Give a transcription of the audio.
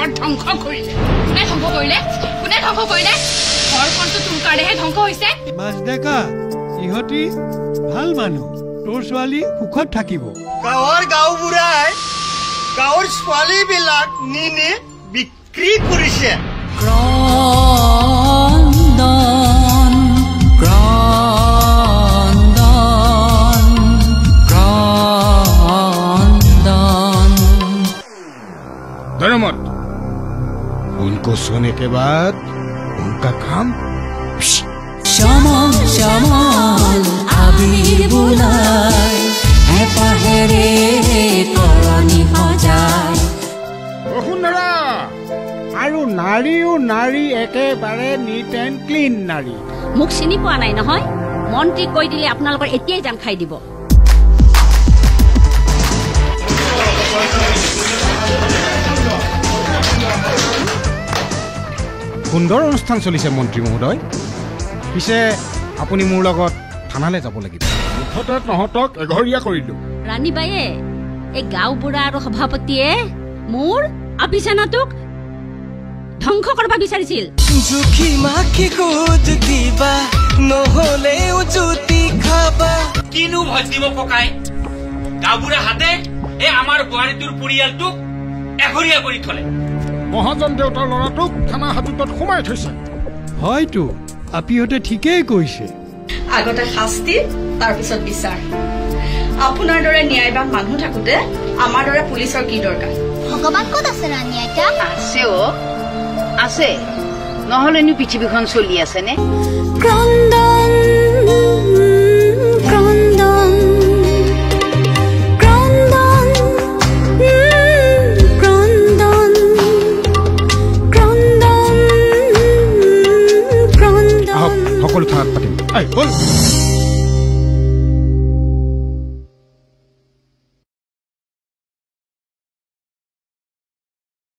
ঘৰ ধ্বংস কৰিলে কোনে ধ্বংস কৰিলে ঘৰখনটো তোৰ কাৰণেহে ধ্বংস হৈছে মাজডেকা ইহঁতি ভাল মানুহ তোৰ ছোৱালী সুখত থাকিব গাঁৱৰ গাঁওবুঢ়াই গাঁৱৰ ছোৱালীবিলাক নি বিক্ৰী কৰিছে धर्मत उनको सोने के बाद उनका काम शमल शमल आबिर बुलाय हे पाहेरे करनी हजाय বসুন্ধৰা আৰু নাৰীও নাৰী একেবাৰে নিট এণ্ড ক্লিন নাৰী মোক চিনি পোৱা নাই নহয় মন্ত্ৰী কৈ দিলে আপোনালোকৰ এতিয়াই জান খাই দিব সুন্দৰ অনুষ্ঠান চলিছে মন্ত্ৰী মহোদয় পিছে আপুনি মোৰ লগত থানালৈ যাব লাগিব মুঠতে তহঁতক এঘৰীয়া কৰিলো ৰাণীবায়ে এই গাঁও বুঢ়া আৰু সভাপতিয়ে মোৰ আপিছানাটোক ধ্বংস কৰিব বিচাৰিছিল জুখি মাখি গোদ দিবা নহলেও জুতি খাবা কিনো ভজ দিব পকাই গাঁও বুঢ়া হাতে এই আমাৰ বোৱাৰীটোৰ পৰিয়ালটোক এঘৰীয়া কৰি থলে মহাজন দেউতাৰ ল'ৰাটোক থানা হাজতত সোমাই থৈছে হয়তো আপিহঁতে ঠিকেই কৈছে আগতে শাস্তি তাৰ পিছত বিচাৰ আপোনাৰ দৰে ন্যায়বান মানুহ থাকোতে আমাৰ দৰে পুলিচৰ কি দৰকাৰ ভগৱান ক'ত আছে ৰাণী আইতা আছে আছে নহলেনো পৃথিৱীখন চলি আছে নে ক্ৰন্দন ক্ৰন্দন ক্ৰন্দন ক্ৰন্দন ক্ৰন্দন ক্ৰন্দন সকলো থানাত পাতিম বল